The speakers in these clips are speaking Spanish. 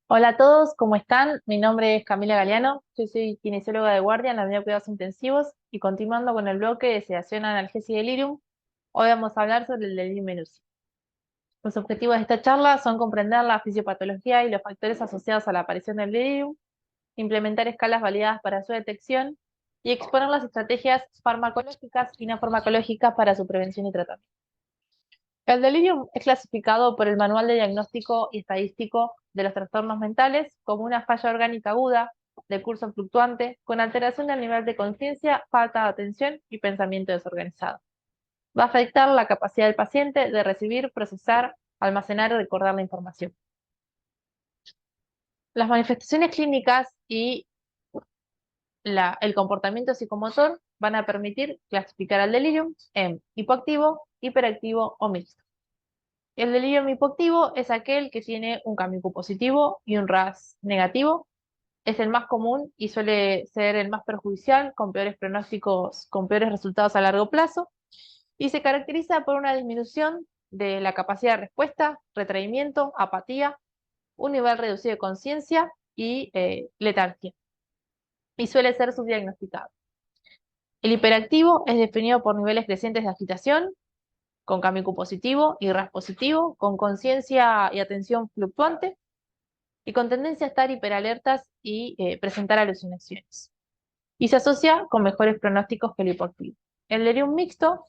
Hola a todos, ¿cómo están? Mi nombre es Camila Galeano, yo soy kinesióloga de guardia en la unidad de cuidados intensivos y continuando con el bloque de sedación, analgesia y delirium, hoy vamos a hablar sobre el delirium en UCI. Los objetivos de esta charla son comprender la fisiopatología y los factores asociados a la aparición del delirium, implementar escalas validadas para su detección y exponer las estrategias farmacológicas y no farmacológicas para su prevención y tratamiento. El delirium es clasificado por el Manual de Diagnóstico y Estadístico de los Trastornos Mentales como una falla orgánica aguda de curso fluctuante con alteración del nivel de conciencia, falta de atención y pensamiento desorganizado. Va a afectar la capacidad del paciente de recibir, procesar, almacenar y recordar la información. Las manifestaciones clínicas y el comportamiento psicomotor van a permitir clasificar al delirium en hipoactivo, hiperactivo o mixto. El delirium hipoactivo es aquel que tiene un Camus positivo y un RAS negativo. Es el más común y suele ser el más perjudicial, con peores pronósticos, con peores resultados a largo plazo, y se caracteriza por una disminución de la capacidad de respuesta, retraimiento, apatía, un nivel reducido de conciencia y letargia, y suele ser subdiagnosticado. El hiperactivo es definido por niveles crecientes de agitación, con Camus positivo y RAS positivo, con conciencia y atención fluctuante, y con tendencia a estar hiperalertas y presentar alucinaciones. Y se asocia con mejores pronósticos que el hipoactivo. El delirium mixto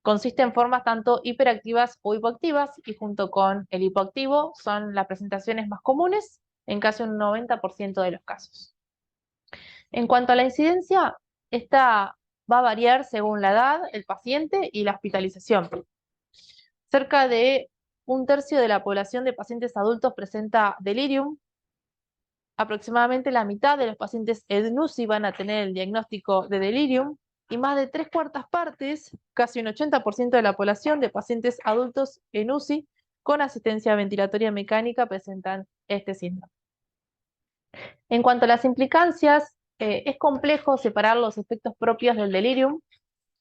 consiste en formas tanto hiperactivas o hipoactivas, y junto con el hipoactivo son las presentaciones más comunes en casi un 90% de los casos. En cuanto a la incidencia, esta va a variar según la edad, el paciente y la hospitalización. Cerca de un tercio de la población de pacientes adultos presenta delirium. Aproximadamente la mitad de los pacientes en UCI van a tener el diagnóstico de delirium y más de tres cuartas partes, casi un 80% de la población de pacientes adultos en UCI con asistencia ventilatoria mecánica presentan este síndrome. En cuanto a las implicancias, es complejo separar los efectos propios del delirium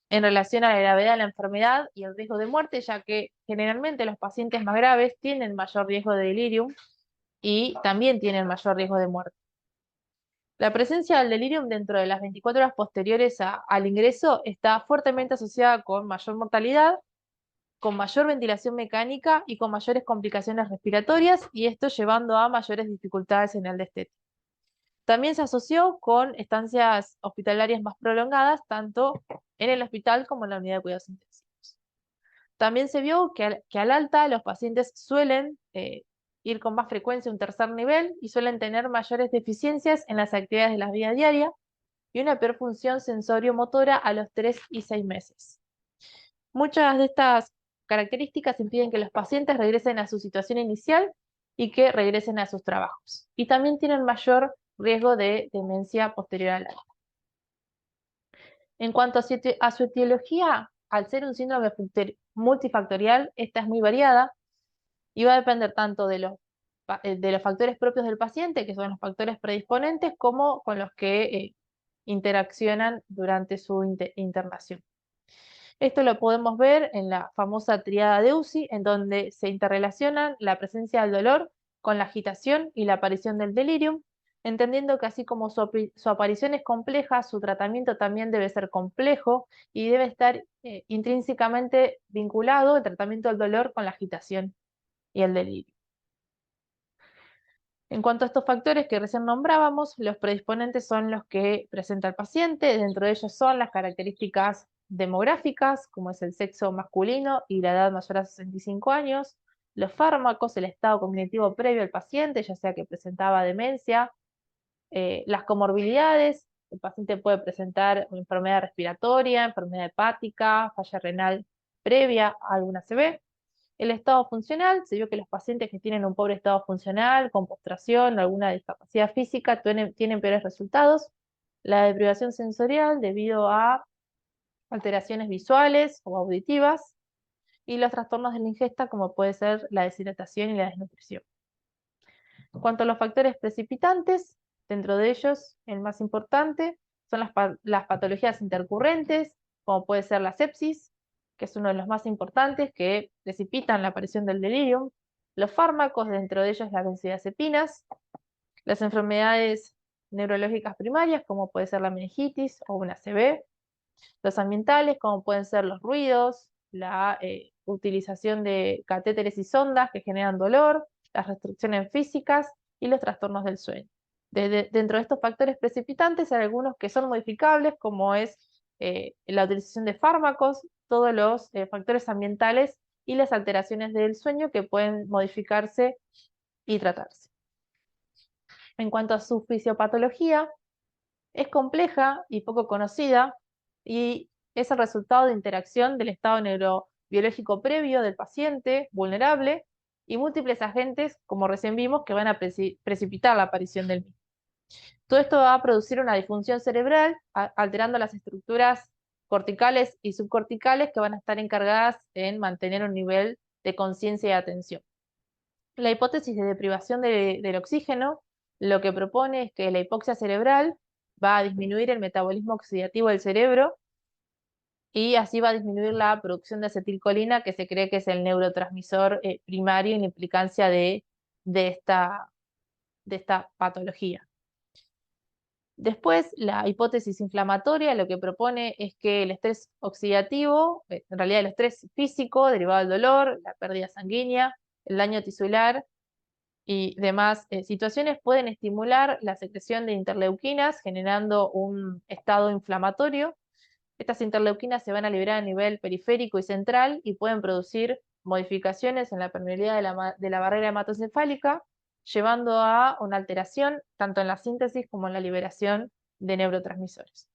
en relación a la gravedad de la enfermedad y el riesgo de muerte, ya que generalmente los pacientes más graves tienen mayor riesgo de delirium y también tienen mayor riesgo de muerte. La presencia del delirium dentro de las 24 horas posteriores al ingreso está fuertemente asociada con mayor mortalidad, con mayor ventilación mecánica y con mayores complicaciones respiratorias, y esto llevando a mayores dificultades en el destete. También se asoció con estancias hospitalarias más prolongadas, tanto en el hospital como en la unidad de cuidados intensivos. También se vio que al alta los pacientes suelen ir con más frecuencia a un tercer nivel y suelen tener mayores deficiencias en las actividades de la vida diaria y una peor función sensorio-motora a los 3 y 6 meses. Muchas de estas características impiden que los pacientes regresen a su situación inicial y que regresen a sus trabajos. Y también tienen mayor riesgo de demencia posterior a la edad. En cuanto a su etiología, al ser un síndrome multifactorial, esta es muy variada y va a depender tanto de los factores propios del paciente, que son los factores predisponentes, como con los que interaccionan durante su internación. Esto lo podemos ver en la famosa triada de UCI, en donde se interrelacionan la presencia del dolor con la agitación y la aparición del delirium, entendiendo que así como su aparición es compleja, su tratamiento también debe ser complejo y debe estar intrínsecamente vinculado el tratamiento del dolor con la agitación y el delirio. En cuanto a estos factores que recién nombrábamos, los predisponentes son los que presenta el paciente. Dentro de ellos son las características demográficas, como es el sexo masculino y la edad mayor a 65 años, los fármacos, el estado cognitivo previo al paciente, ya sea que presentaba demencia, las comorbilidades. El paciente puede presentar una enfermedad respiratoria, enfermedad hepática, falla renal previa a alguna ACV. El estado funcional, se vio que los pacientes que tienen un pobre estado funcional, con postración o alguna discapacidad física, tienen peores resultados. La deprivación sensorial debido a alteraciones visuales o auditivas. Y los trastornos de la ingesta, como puede ser la deshidratación y la desnutrición. En cuanto a los factores precipitantes, dentro de ellos, el más importante son las patologías intercurrentes, como puede ser la sepsis, que es uno de los más importantes, que precipitan la aparición del delirium. Los fármacos, dentro de ellos las benzodiazepinas, Las enfermedades neurológicas primarias, como puede ser la meningitis o una ACV. Los ambientales, como pueden ser los ruidos, la utilización de catéteres y sondas que generan dolor, las restricciones físicas y los trastornos del sueño. Dentro de estos factores precipitantes hay algunos que son modificables, como es la utilización de fármacos, todos los factores ambientales y las alteraciones del sueño que pueden modificarse y tratarse. En cuanto a su fisiopatología, es compleja y poco conocida y es el resultado de interacción del estado neurobiológico previo del paciente vulnerable y múltiples agentes, como recién vimos, que van a precipitar la aparición del mismo. Todo esto va a producir una disfunción cerebral, alterando las estructuras corticales y subcorticales que van a estar encargadas en mantener un nivel de conciencia y atención. La hipótesis de deprivación del oxígeno lo que propone es que la hipoxia cerebral va a disminuir el metabolismo oxidativo del cerebro y así va a disminuir la producción de acetilcolina, que se cree que es el neurotransmisor primario en la implicancia de esta patología. Después, la hipótesis inflamatoria lo que propone es que el estrés oxidativo, en realidad el estrés físico derivado del dolor, la pérdida sanguínea, el daño tisular y demás situaciones pueden estimular la secreción de interleuquinas, generando un estado inflamatorio. Estas interleuquinas se van a liberar a nivel periférico y central y pueden producir modificaciones en la permeabilidad de la barrera hematocefálica, llevando a una alteración tanto en la síntesis como en la liberación de neurotransmisores.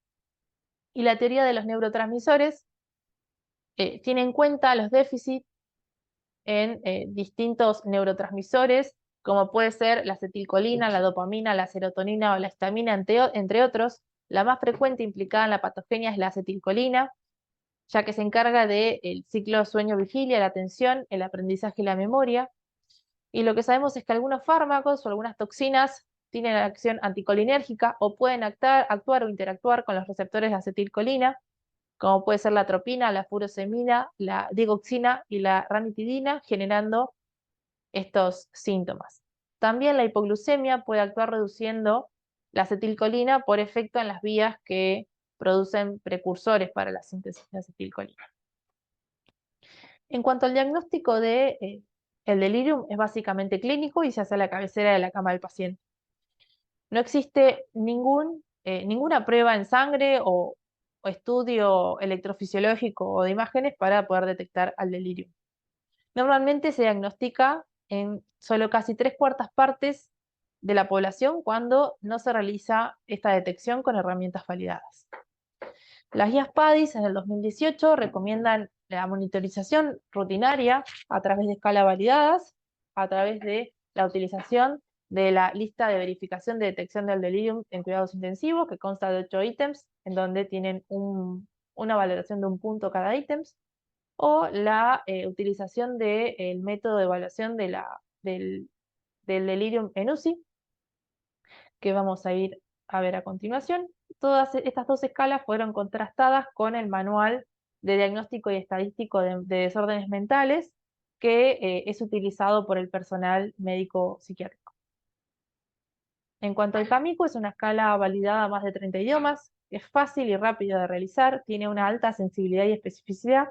Y la teoría de los neurotransmisores tiene en cuenta los déficits en distintos neurotransmisores, como puede ser la acetilcolina, la dopamina, la serotonina o la histamina, entre otros. La más frecuente implicada en la patogenia es la acetilcolina, ya que se encarga del ciclo sueño-vigilia, la atención, el aprendizaje y la memoria. Y lo que sabemos es que algunos fármacos o algunas toxinas tienen acción anticolinérgica o pueden actuar o interactuar con los receptores de acetilcolina, como puede ser la atropina, la furosemida, la digoxina y la ranitidina, generando estos síntomas. También la hipoglucemia puede actuar reduciendo la acetilcolina por efecto en las vías que producen precursores para la síntesis de acetilcolina. En cuanto al diagnóstico de el delirium, es básicamente clínico y se hace a la cabecera de la cama del paciente. No existe ninguna prueba en sangre o estudio electrofisiológico o de imágenes para poder detectar al delirium. Normalmente se diagnostica en solo casi 3/4 partes de la población cuando no se realiza esta detección con herramientas validadas. Las guías PADIS en el 2018 recomiendan la monitorización rutinaria a través de escalas validadas, a través de la utilización de la lista de verificación de detección del delirium en cuidados intensivos, que consta de 8 ítems, en donde tienen una valoración de 1 punto cada ítem, o la utilización del método de evaluación del delirium en UCI, que vamos a ir a ver a continuación. Todas estas 2 escalas fueron contrastadas con el Manual de Diagnóstico y Estadístico de Desórdenes Mentales, que es utilizado por el personal médico psiquiátrico. En cuanto al CAMICU, es una escala validada a más de 30 idiomas, es fácil y rápida de realizar, tiene una alta sensibilidad y especificidad.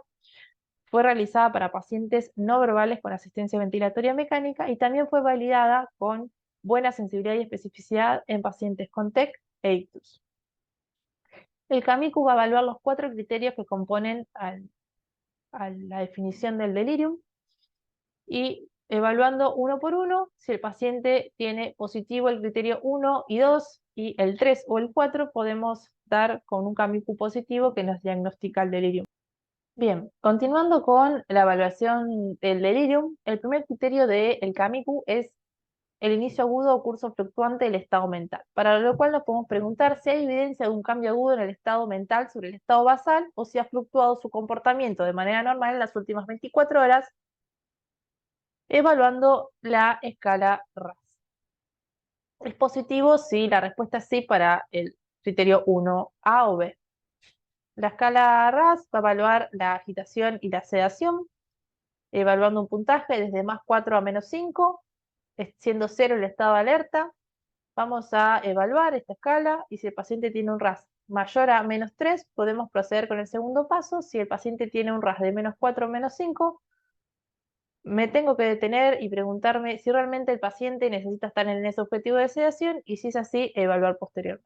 Fue realizada para pacientes no verbales con asistencia ventilatoria mecánica y también fue validada con buena sensibilidad y especificidad en pacientes con TEC e ictus. El CAMICU va a evaluar los 4 criterios que componen a la definición del delirium y evaluando uno por uno, si el paciente tiene positivo el criterio 1 y 2 y el 3 o el 4, podemos dar con un CAMICU positivo que nos diagnostica el delirium. Bien, continuando con la evaluación del delirium, el primer criterio del CAMICU es el inicio agudo o curso fluctuante del estado mental, para lo cual nos podemos preguntar si hay evidencia de un cambio agudo en el estado mental sobre el estado basal o si ha fluctuado su comportamiento de manera normal en las últimas 24 horas, evaluando la escala RAS. Es positivo si la respuesta es sí para el criterio 1A o B. La escala RAS va a evaluar la agitación y la sedación, evaluando un puntaje desde +4 a -5, siendo 0 el estado de alerta. Vamos a evaluar esta escala y si el paciente tiene un RAS mayor a -3, podemos proceder con el segundo paso. Si el paciente tiene un RAS de -4 o -5, me tengo que detener y preguntarme si realmente el paciente necesita estar en ese objetivo de sedación y si es así, evaluar posteriormente.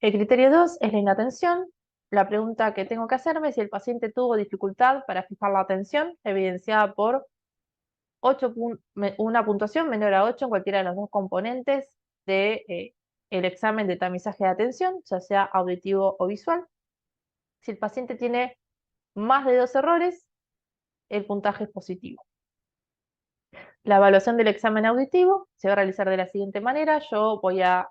El criterio 2 es la inatención. La pregunta que tengo que hacerme es si el paciente tuvo dificultad para fijar la atención, evidenciada por una puntuación menor a 8 en cualquiera de los dos componentes de el examen de tamizaje de atención, ya sea auditivo o visual. Si el paciente tiene más de 2 errores, el puntaje es positivo. La evaluación del examen auditivo se va a realizar de la siguiente manera. Yo voy a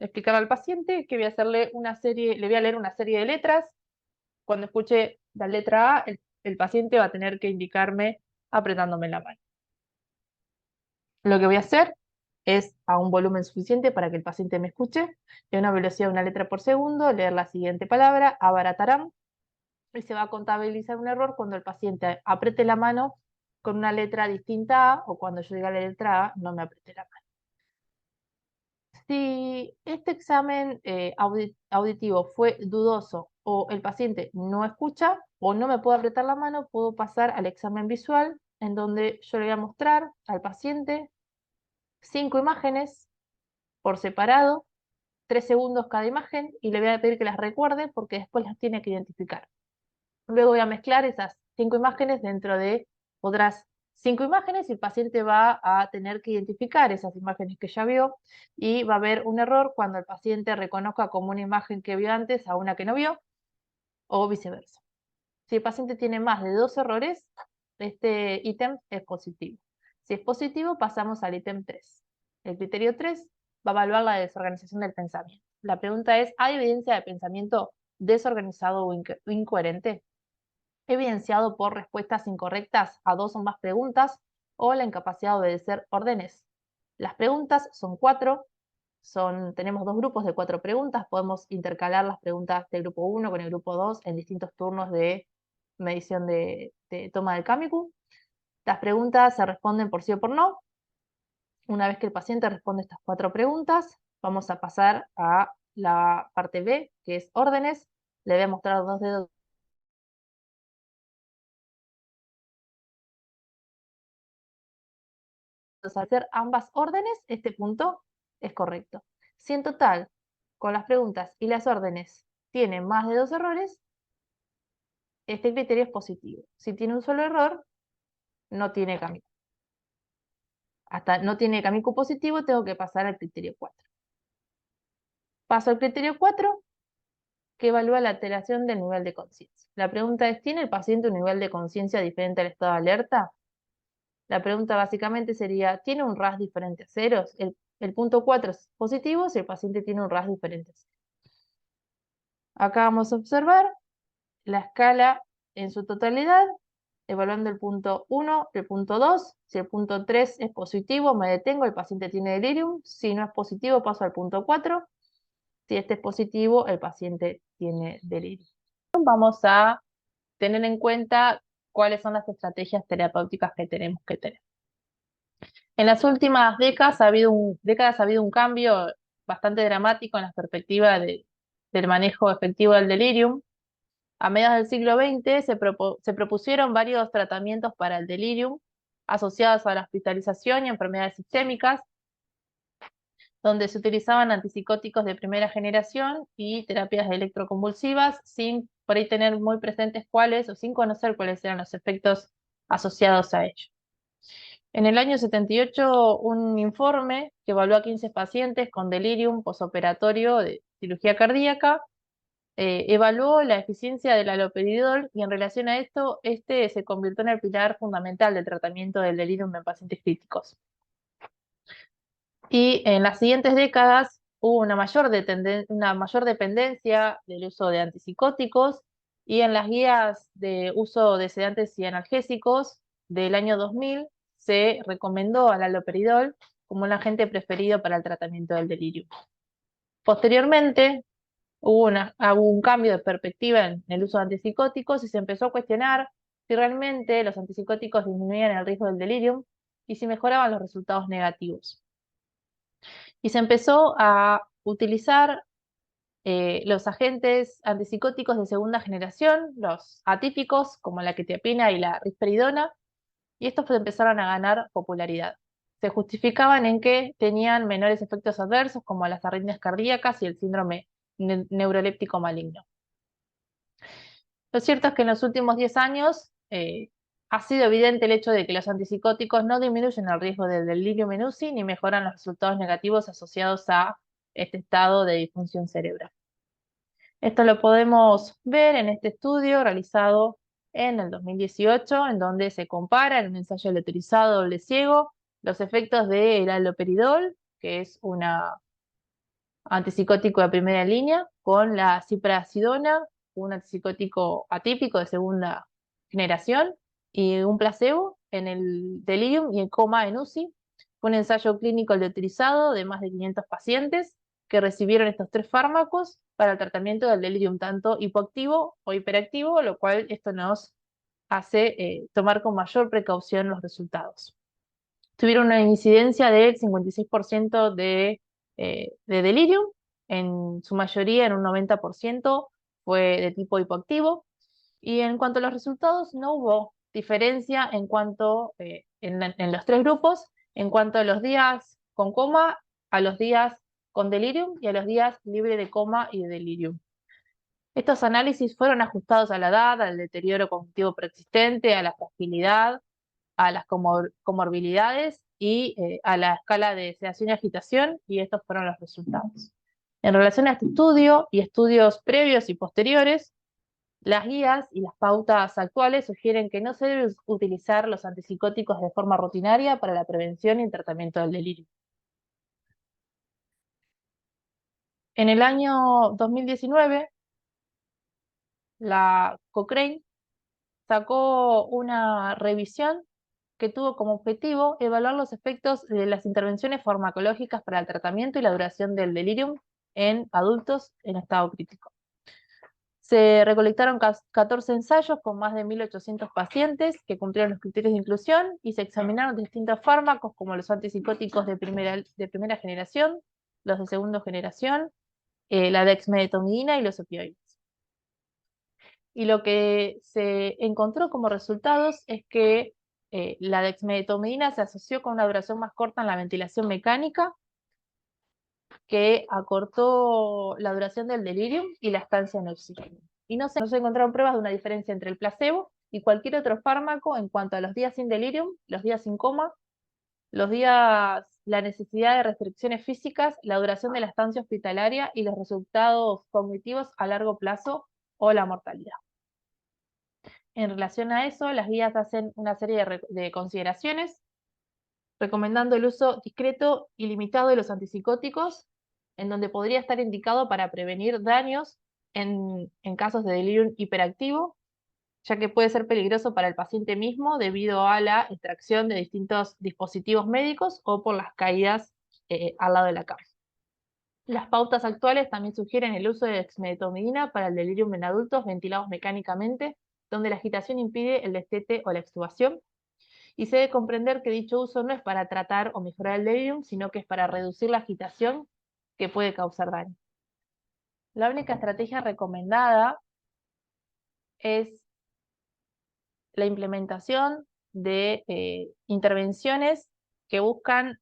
explicar al paciente que voy a hacerle le voy a leer una serie de letras. Cuando escuche la letra A, el paciente va a tener que indicarme apretándome la mano. Lo que voy a hacer es a un volumen suficiente para que el paciente me escuche, y a una velocidad de una letra por segundo, leer la siguiente palabra, abaratarán, y se va a contabilizar un error cuando el paciente apriete la mano con una letra distinta a, o cuando yo diga la letra A, no me apriete la mano. Si este examen auditivo fue dudoso o el paciente no escucha o no me puede apretar la mano, puedo pasar al examen visual, en donde yo le voy a mostrar al paciente 5 imágenes por separado, 3 segundos cada imagen, y le voy a pedir que las recuerde porque después las tiene que identificar. Luego voy a mezclar esas 5 imágenes dentro de otras 5 imágenes y el paciente va a tener que identificar esas imágenes que ya vio, y va a haber un error cuando el paciente reconozca como una imagen que vio antes a una que no vio, o viceversa. Si el paciente tiene más de 2 errores, este ítem es positivo. Si es positivo, pasamos al ítem 3. El criterio 3 va a evaluar la desorganización del pensamiento. La pregunta es, ¿hay evidencia de pensamiento desorganizado o incoherente? Evidenciado por respuestas incorrectas a 2 o más preguntas o la incapacidad de obedecer órdenes. Las preguntas son 4. Tenemos 2 grupos de 4 preguntas. Podemos intercalar las preguntas del grupo 1 con el grupo 2 en distintos turnos de medición de toma del CAMICU. Las preguntas se responden por sí o por no. Una vez que el paciente responde estas 4 preguntas, vamos a pasar a la parte B, que es órdenes. Le voy a mostrar 2 dedos al hacer ambas órdenes. Este punto es correcto. Si en total, con las preguntas y las órdenes, tiene más de 2 errores, este criterio es positivo. Si tiene un solo error, no tiene CAMICU. Hasta no tiene CAMICU positivo, tengo que pasar al criterio 4. Paso al criterio 4, que evalúa la alteración del nivel de conciencia. La pregunta es, ¿tiene el paciente un nivel de conciencia diferente al estado de alerta? La pregunta básicamente sería, ¿tiene un RAS diferente a ceros? El punto 4 es positivo si el paciente tiene un RAS diferente a 0. Acá vamos a observar la escala en su totalidad, evaluando el punto 1, el punto 2. Si el punto 3 es positivo, me detengo, el paciente tiene delirium. Si no es positivo, paso al punto 4. Si este es positivo, el paciente tiene delirio. Vamos a tener en cuenta cuáles son las estrategias terapéuticas que tenemos que tener. En las últimas décadas ha habido un cambio bastante dramático en la perspectiva del manejo efectivo del delirium. A mediados del siglo XX se propusieron varios tratamientos para el delirium asociados a la hospitalización y enfermedades sistémicas, donde se utilizaban antipsicóticos de primera generación y terapias electroconvulsivas sin por ahí tener muy presentes cuáles o sin conocer cuáles eran los efectos asociados a ello. En el año 78, un informe que evaluó a 15 pacientes con delirium posoperatorio de cirugía cardíaca evaluó la eficiencia del haloperidol, y en relación a esto, este se convirtió en el pilar fundamental del tratamiento del delirium en pacientes críticos. Y en las siguientes décadas hubo una mayor dependencia del uso de antipsicóticos, y en las guías de uso de sedantes y analgésicos del año 2000 se recomendó al haloperidol como un agente preferido para el tratamiento del delirio. Posteriormente, hubo un cambio de perspectiva en el uso de antipsicóticos y se empezó a cuestionar si realmente los antipsicóticos disminuían el riesgo del delirium y si mejoraban los resultados negativos. Y se empezó a utilizar los agentes antipsicóticos de segunda generación, los atípicos, como la quetiapina y la risperidona, y estos empezaron a ganar popularidad. Se justificaban en que tenían menores efectos adversos, como las arritmias cardíacas y el síndrome neuroléptico maligno. Lo cierto es que en los últimos 10 años ha sido evidente el hecho de que los antipsicóticos no disminuyen el riesgo de delirium en UCI ni mejoran los resultados negativos asociados a este estado de disfunción cerebral. Esto lo podemos ver en este estudio realizado en el 2018, en donde se compara en un ensayo letrizado doble ciego los efectos del haloperidol, que es un antipsicótico de primera línea, con la ciprasidona, un antipsicótico atípico de segunda generación, y un placebo en el delirium y en coma en UCI. Fue un ensayo clínico letrizado de más de 500 pacientes que recibieron estos 3 fármacos para el tratamiento del delirium tanto hipoactivo o hiperactivo, lo cual esto nos hace tomar con mayor precaución los resultados. Tuvieron una incidencia del 56% de delirium, en su mayoría, en un 90%, fue de tipo hipoactivo. Y en cuanto a los resultados, no hubo diferencia en cuanto, en los 3 grupos, en cuanto a los días con coma, a los días con delirium y a los días libre de coma y de delirium. Estos análisis fueron ajustados a la edad, al deterioro cognitivo preexistente, a la fragilidad, a las comorbilidades y a la escala de sedación y agitación, y estos fueron los resultados. En relación a este estudio y estudios previos y posteriores, las guías y las pautas actuales sugieren que no se deben utilizar los antipsicóticos de forma rutinaria para la prevención y el tratamiento del delirio. En el año 2019, la Cochrane sacó una revisión que tuvo como objetivo evaluar los efectos de las intervenciones farmacológicas para el tratamiento y la duración del delirium en adultos en estado crítico. Se recolectaron 14 ensayos con más de 1.800 pacientes que cumplieron los criterios de inclusión y se examinaron distintos fármacos como los antipsicóticos de primera generación, los de segunda generación, la dexmedetomidina y los opioides. Y lo que se encontró como resultados es que la dexmedetomidina se asoció con una duración más corta en la ventilación mecánica, que acortó la duración del delirium y la estancia en oxígeno. Y no se encontraron pruebas de una diferencia entre el placebo y cualquier otro fármaco en cuanto a los días sin delirium, los días sin coma, la necesidad de restricciones físicas, la duración de la estancia hospitalaria y los resultados cognitivos a largo plazo o la mortalidad. En relación a eso, las guías hacen una serie de consideraciones, recomendando el uso discreto y limitado de los antipsicóticos, en donde podría estar indicado para prevenir daños en casos de delirium hiperactivo, ya que puede ser peligroso para el paciente mismo debido a la extracción de distintos dispositivos médicos o por las caídas al lado de la cama. Las pautas actuales también sugieren el uso de dexmedetomidina para el delirium en adultos ventilados mecánicamente, donde la agitación impide el destete o la extubación, y se debe comprender que dicho uso no es para tratar o mejorar el delirium, sino que es para reducir la agitación que puede causar daño. La única estrategia recomendada es la implementación de intervenciones que buscan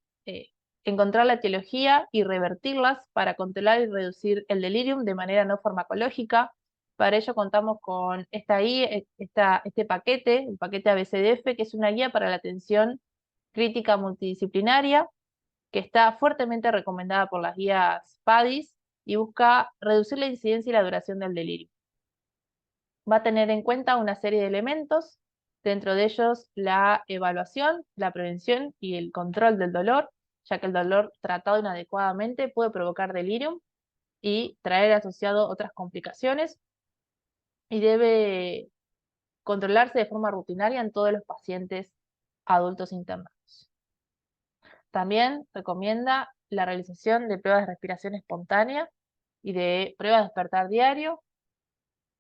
encontrar la etiología y revertirlas para controlar y reducir el delirium de manera no farmacológica. Para ello contamos con este paquete, el paquete ABCDF, que es una guía para la atención crítica multidisciplinaria, que está fuertemente recomendada por las guías PADIS y busca reducir la incidencia y la duración del delirio. Va a tener en cuenta una serie de elementos, dentro de ellos la evaluación, la prevención y el control del dolor, ya que el dolor tratado inadecuadamente puede provocar delirium y traer asociado otras complicaciones, y debe controlarse de forma rutinaria en todos los pacientes adultos internados. También recomienda la realización de pruebas de respiración espontánea y de pruebas de despertar diario,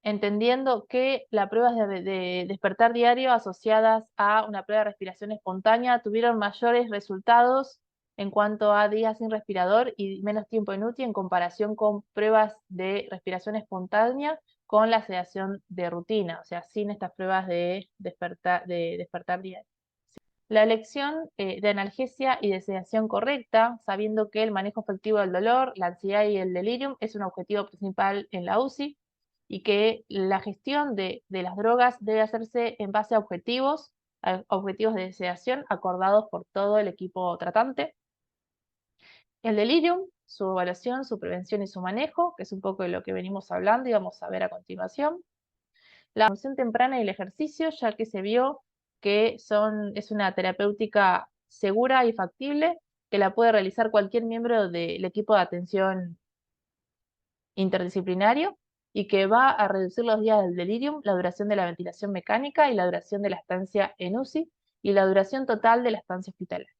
entendiendo que las pruebas de despertar diario asociadas a una prueba de respiración espontánea tuvieron mayores resultados en cuanto a días sin respirador y menos tiempo en UTI en comparación con pruebas de respiración espontánea con la sedación de rutina, o sea, sin estas pruebas de despertar diario. La elección de analgesia y de sedación correcta, sabiendo que el manejo efectivo del dolor, la ansiedad y el delirium es un objetivo principal en la UCI y que la gestión de las drogas debe hacerse en base a objetivos de sedación acordados por todo el equipo tratante. El delirium, su evaluación, su prevención y su manejo, que es un poco de lo que venimos hablando y vamos a ver a continuación. La promoción temprana y el ejercicio, ya que se vio que es una terapéutica segura y factible, que la puede realizar cualquier miembro del equipo de atención interdisciplinario y que va a reducir los días del delirium, la duración de la ventilación mecánica y la duración de la estancia en UCI y la duración total de la estancia hospitalaria.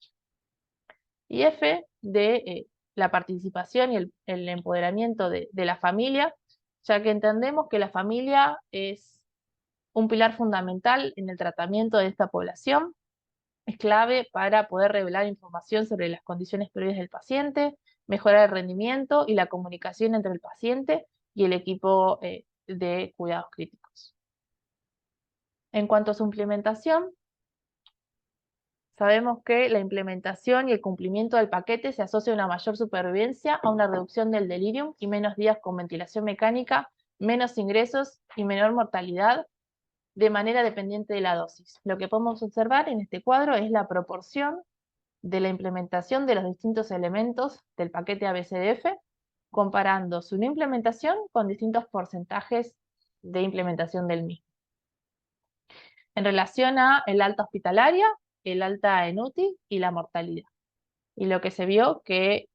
Y F, de la participación y el empoderamiento de la familia, ya que entendemos que la familia es un pilar fundamental en el tratamiento de esta población. Es clave para poder revelar información sobre las condiciones previas del paciente, mejorar el rendimiento y la comunicación entre el paciente y el equipo de cuidados críticos. En cuanto a su implementación, sabemos que la implementación y el cumplimiento del paquete se asocia a una mayor supervivencia, a una reducción del delirium y menos días con ventilación mecánica, menos ingresos y menor mortalidad de manera dependiente de la dosis. Lo que podemos observar en este cuadro es la proporción de la implementación de los distintos elementos del paquete ABCDF, comparando su no implementación con distintos porcentajes de implementación del mismo. En relación a el alta hospitalaria, el alta en UTI y la mortalidad. Y lo que se vio que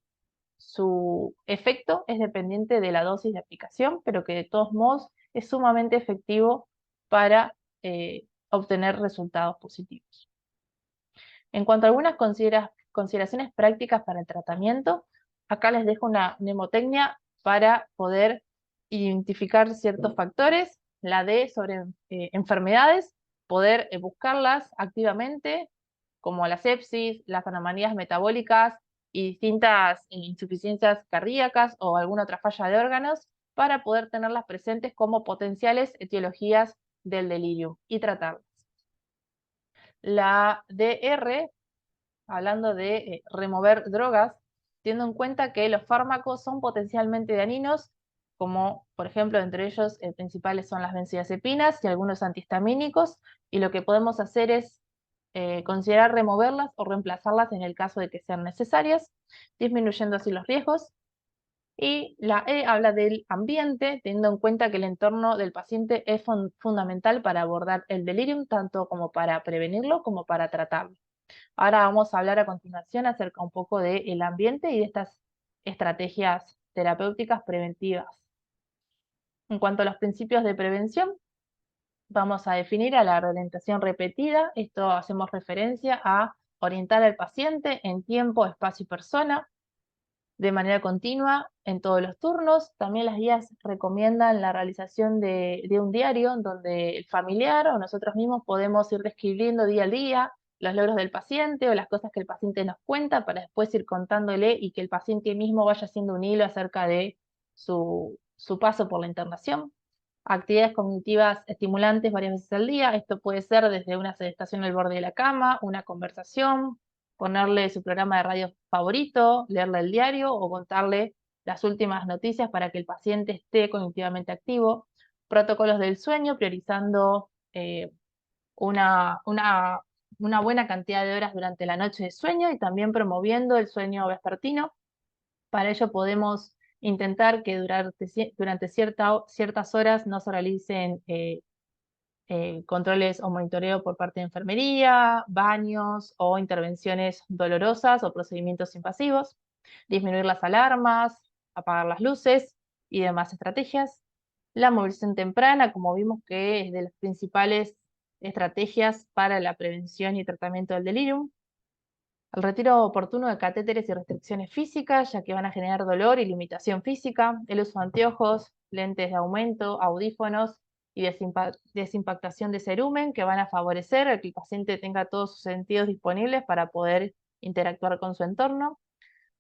su efecto es dependiente de la dosis de aplicación, pero que de todos modos es sumamente efectivo para obtener resultados positivos. En cuanto a algunas consideraciones prácticas para el tratamiento, acá les dejo una mnemotecnia para poder identificar ciertos factores, la D sobre enfermedades, poder buscarlas activamente, como la sepsis, las anomalías metabólicas y distintas insuficiencias cardíacas o alguna otra falla de órganos, para poder tenerlas presentes como potenciales etiologías del delirium y tratarlas. La DR, hablando de remover drogas, teniendo en cuenta que los fármacos son potencialmente dañinos, como por ejemplo entre ellos principales son las benzodiazepinas y algunos antihistamínicos, y lo que podemos hacer es considerar removerlas o reemplazarlas en el caso de que sean necesarias, disminuyendo así los riesgos. Y la E habla del ambiente, teniendo en cuenta que el entorno del paciente es fundamental para abordar el delirium, tanto como para prevenirlo como para tratarlo. Ahora vamos a hablar a continuación acerca un poco del ambiente y de estas estrategias terapéuticas preventivas. En cuanto a los principios de prevención, vamos a definir a la reorientación repetida. Esto hacemos referencia a orientar al paciente en tiempo, espacio y persona, de manera continua en todos los turnos. También las guías recomiendan la realización de un diario donde el familiar o nosotros mismos podemos ir describiendo día a día los logros del paciente o las cosas que el paciente nos cuenta para después ir contándole y que el paciente mismo vaya haciendo un hilo acerca de su paso por la internación. Actividades cognitivas estimulantes varias veces al día. Esto puede ser desde una sedestación al borde de la cama, una conversación, ponerle su programa de radio favorito, leerle el diario o contarle las últimas noticias para que el paciente esté cognitivamente activo. Protocolos del sueño, priorizando una buena cantidad de horas durante la noche de sueño y también promoviendo el sueño vespertino. Para ello podemos intentar que durante ciertas horas no se realicen controles o monitoreo por parte de enfermería, baños o intervenciones dolorosas o procedimientos invasivos, disminuir las alarmas, apagar las luces y demás estrategias. La movilización temprana, como vimos que es de las principales estrategias para la prevención y tratamiento del delirium. El retiro oportuno de catéteres y restricciones físicas, ya que van a generar dolor y limitación física. El uso de anteojos, lentes de aumento, audífonos y desimpactación de cerumen, que van a favorecer a que el paciente tenga todos sus sentidos disponibles para poder interactuar con su entorno,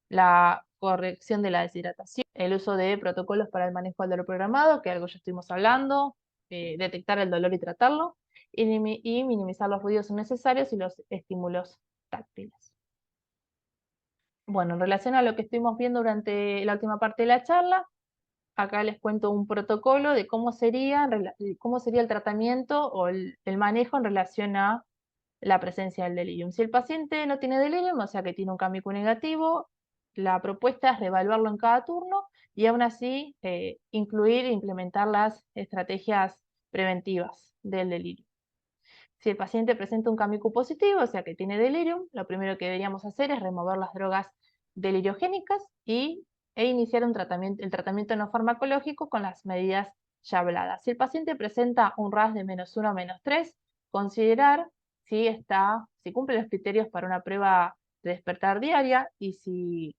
la corrección de la deshidratación, el uso de protocolos para el manejo del dolor programado, que algo ya estuvimos hablando, detectar el dolor y tratarlo, y minimizar los ruidos innecesarios y los estímulos táctiles. Bueno, en relación a lo que estuvimos viendo durante la última parte de la charla, acá les cuento un protocolo de cómo sería el tratamiento o el manejo en relación a la presencia del delirium. Si el paciente no tiene delirium, o sea que tiene un K-MICU negativo, la propuesta es reevaluarlo en cada turno y aún así incluir e implementar las estrategias preventivas del delirio. Si el paciente presenta un K-MICU positivo, o sea que tiene delirium, lo primero que deberíamos hacer es remover las drogas deliriogénicas e iniciar el tratamiento no farmacológico con las medidas ya habladas. Si el paciente presenta un RAS de -1 a -3, considerar si cumple los criterios para una prueba de despertar diaria, y si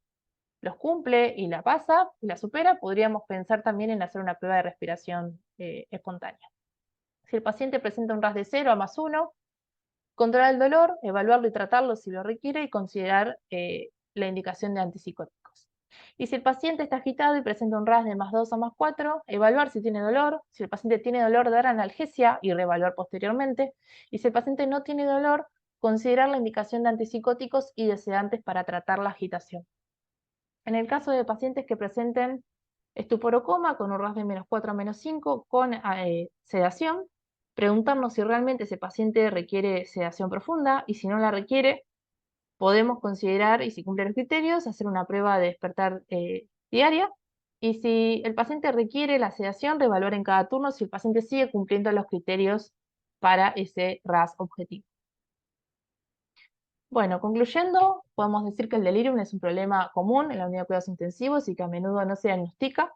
los cumple y la pasa y la supera, podríamos pensar también en hacer una prueba de respiración espontánea. Si el paciente presenta un RAS de 0 a +1, controlar el dolor, evaluarlo y tratarlo si lo requiere y considerar la indicación de antipsicóticos. Y si el paciente está agitado y presenta un RAS de +2 a +4, evaluar si tiene dolor. Si el paciente tiene dolor, dar analgesia y reevaluar posteriormente. Y si el paciente no tiene dolor, considerar la indicación de antipsicóticos y de sedantes para tratar la agitación. En el caso de pacientes que presenten estupor o coma con un RAS de -4 a -5 con sedación, preguntarnos si realmente ese paciente requiere sedación profunda, y si no la requiere, podemos considerar, y si cumple los criterios, hacer una prueba de despertar diaria. Y si el paciente requiere la sedación, reevaluar en cada turno si el paciente sigue cumpliendo los criterios para ese RAS objetivo. Bueno, concluyendo, podemos decir que el delirium es un problema común en la unidad de cuidados intensivos y que a menudo no se diagnostica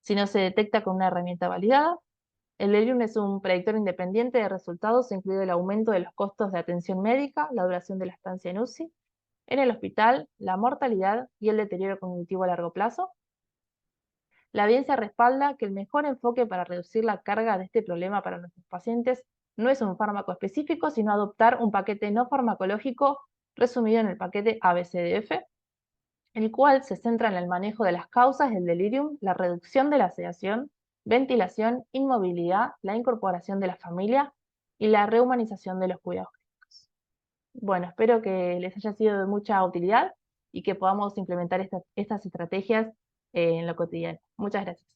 si no se detecta con una herramienta validada. El delirium es un predictor independiente de resultados, incluido el aumento de los costos de atención médica, la duración de la estancia en UCI, en el hospital, la mortalidad y el deterioro cognitivo a largo plazo. La evidencia respalda que el mejor enfoque para reducir la carga de este problema para nuestros pacientes no es un fármaco específico, sino adoptar un paquete no farmacológico resumido en el paquete ABCDF, el cual se centra en el manejo de las causas del delirium, la reducción de la sedación, ventilación, inmovilidad, la incorporación de la familia y la rehumanización de los cuidados clínicos. Bueno, espero que les haya sido de mucha utilidad y que podamos implementar estas estrategias en lo cotidiano. Muchas gracias.